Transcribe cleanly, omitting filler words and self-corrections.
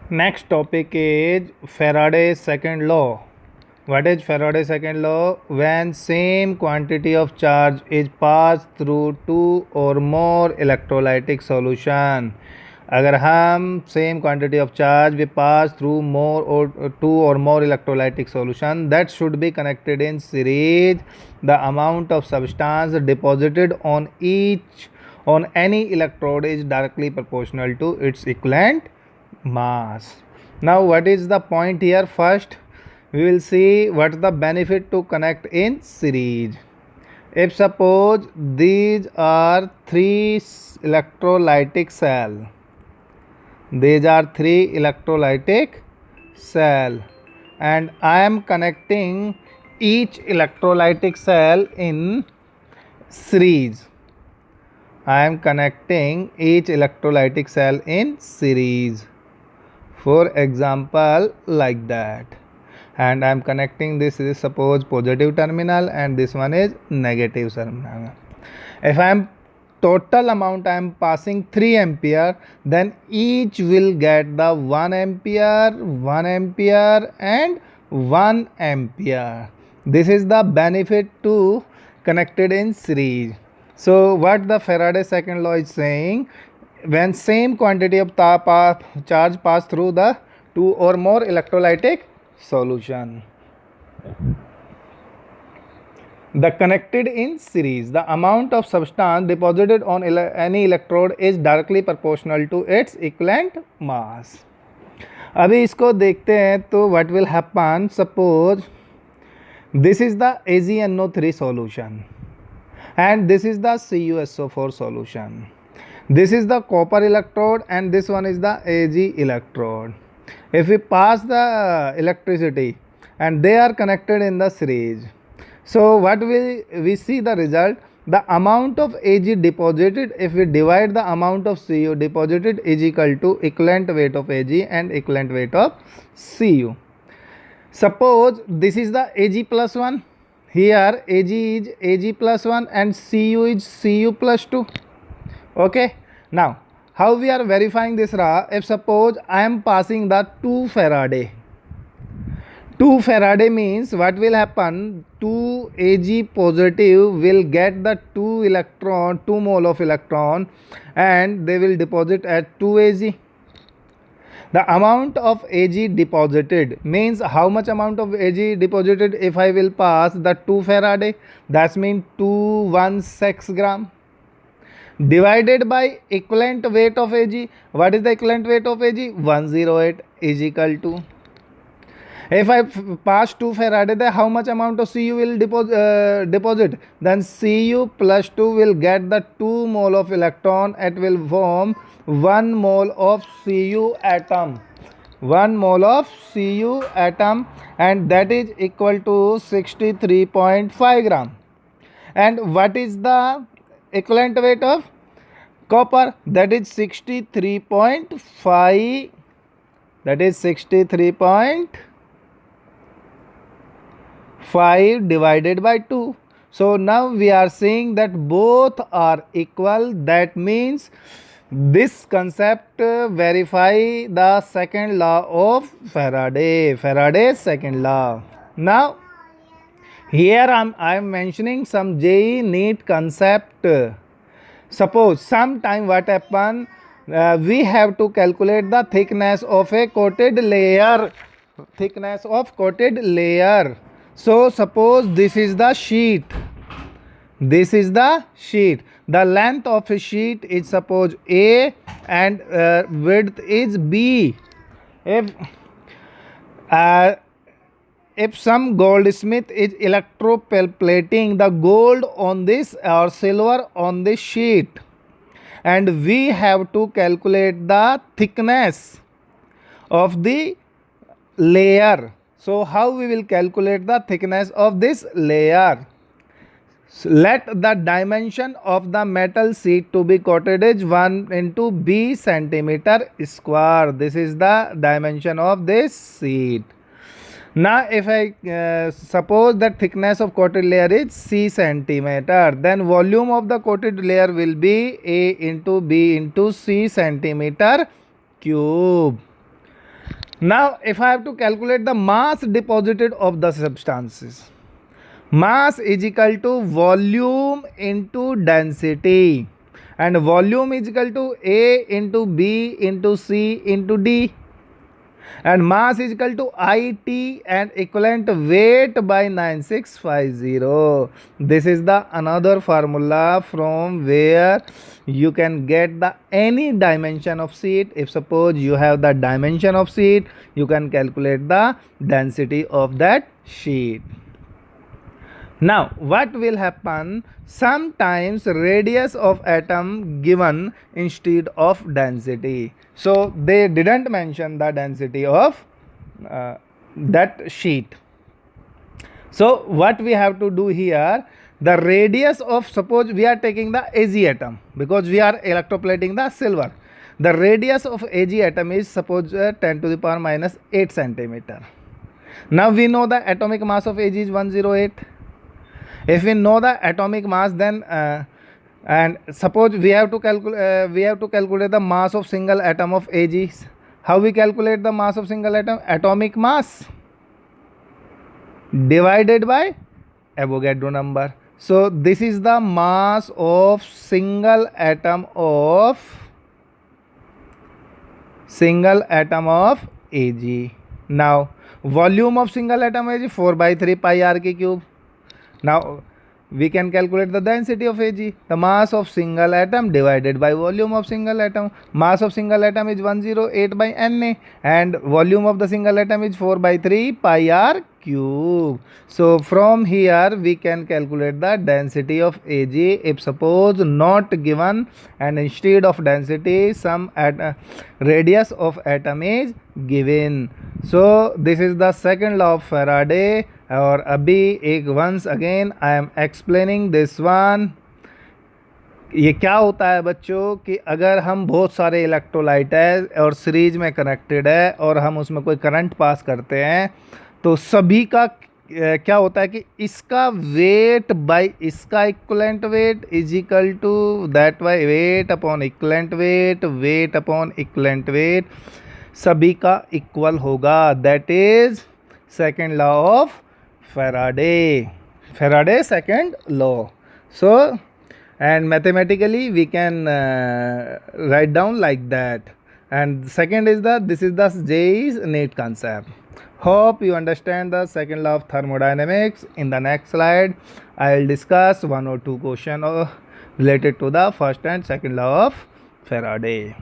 Next topic is Faraday's second law. What is Faraday's second law? When same quantity of charge is passed through two or more electrolytic solution, अगर हम same quantity of charge we pass through more or two or more electrolytic solution that should be connected in series, the amount of substance deposited on any electrode is directly proportional to its equivalent mass. Now what is the point here? First we will see what's the benefit to connect in series. If suppose these are three electrolytic cell, these are three electrolytic cell, and I am connecting each electrolytic cell in series. I am connecting each electrolytic cell in series. For example, like that, and I am connecting this is suppose positive terminal and this one is negative terminal. If I am total amount I am passing 3 ampere, then each will get the 1 ampere, 1 ampere and 1 ampere. This is the benefit to connected in series. So what the Faraday second law is saying, when same quantity of charge pass through the two or more electrolytic solution, the connected in series, the amount of substance deposited on any electrode is directly proportional to its equivalent mass. अभी इसको देखते हैं तो what will happen, suppose this is the AgNO3 solution and this is the CuSO4 solution. This is the copper electrode and this one is the Ag electrode. If we pass the electricity and they are connected in the series, so what will we see the result? The amount of Ag deposited, if we divide the amount of Cu deposited, is equal to equivalent weight of Ag and equivalent weight of Cu. Suppose this is the Ag plus 1, here Ag is Ag plus 1 and Cu is Cu plus 2. Okay, now how we are verifying this raw? If suppose I am passing the 2 Faraday. 2 Faraday means what will happen? 2 Ag positive will get the 2 mole of electron and they will deposit at 2 Ag. The amount of Ag deposited means how much amount of Ag deposited if I will pass the 2 Faraday, that means 216 gram, divided by equivalent weight of Ag. What is the equivalent weight of Ag? 108 is equal to, if I pass 2 Faraday, then how much amount of Cu will deposit? Then Cu plus 2 will get the 2 mole of electron. It will form 1 mole of Cu atom. 1 mole of Cu atom, and that is equal to 63.5 gram. And what is the equivalent weight of copper? That is 63.5. That is 63.5 divided by 2. So now we are seeing that both are equal. That means this concept verify the second law of Faraday's second law. Now here I am mentioning some JEE NEET concept. Suppose sometime what happen, we have to calculate the thickness of a coated layer. So suppose this is the sheet. The length of a sheet is suppose A and width is B. If some goldsmith is electroplating the gold on this or silver on this sheet, and we have to calculate the thickness of the layer. So how we will calculate the thickness of this layer? So let the dimension of the metal sheet to be coated is 1 into B centimeter square. This is the dimension of this sheet. Now if I suppose that thickness of coated layer is C centimeter, then volume of the coated layer will be A into B into C centimeter cube. Now, if I have to calculate the mass deposited of the substances, mass is equal to volume into density, and volume is equal to A into B into C into D, and mass is equal to IT and equivalent weight by 9650. This is the another formula from where you can get the any dimension of sheet. If suppose you have the dimension of sheet, you can calculate the density of that sheet. Now, what will happen? Sometimes radius of atom given instead of density. So they didn't mention the density of that sheet. So what we have to do here, the radius of, suppose we are taking the Ag atom because we are electroplating the silver. The radius of Ag atom is suppose 10 to the power minus 8 centimeter. Now we know the atomic mass of Ag is 108. If we know the atomic mass, then and suppose we have to calculate the mass of single atom of Ag. How we calculate the mass of single atom? Atomic mass divided by Avogadro number. So this is the mass of single atom of Ag. Now volume of single atom Ag 4/3 pi r k cube. Now we can calculate the density of Ag, the mass of single atom divided by volume of single atom. Mass of single atom is 108 by Na, and volume of the single atom is 4/3 pi r cube. So from here we can calculate the density of Ag if suppose not given, and instead of density some radius of atom is given. So this is the second law of Faraday. और अभी एक once again I am explaining this one. ये क्या होता है बच्चों कि अगर हम बहुत सारे इलेक्ट्रोलाइट है और सीरीज में कनेक्टेड है और हम उसमें कोई करंट पास करते हैं, तो सभी का क्या होता है कि इसका वेट बाय इसका equivalent weight is equal to that by weight upon equivalent weight, weight upon equivalent weight, सभी का इक्वल होगा. That is second law of Faraday second law. So, and mathematically we can write down like that. And second is this is the J is neat concept. Hope you understand the second law of thermodynamics. In the next slide, I will discuss one or two questions related to the first and second law of Faraday.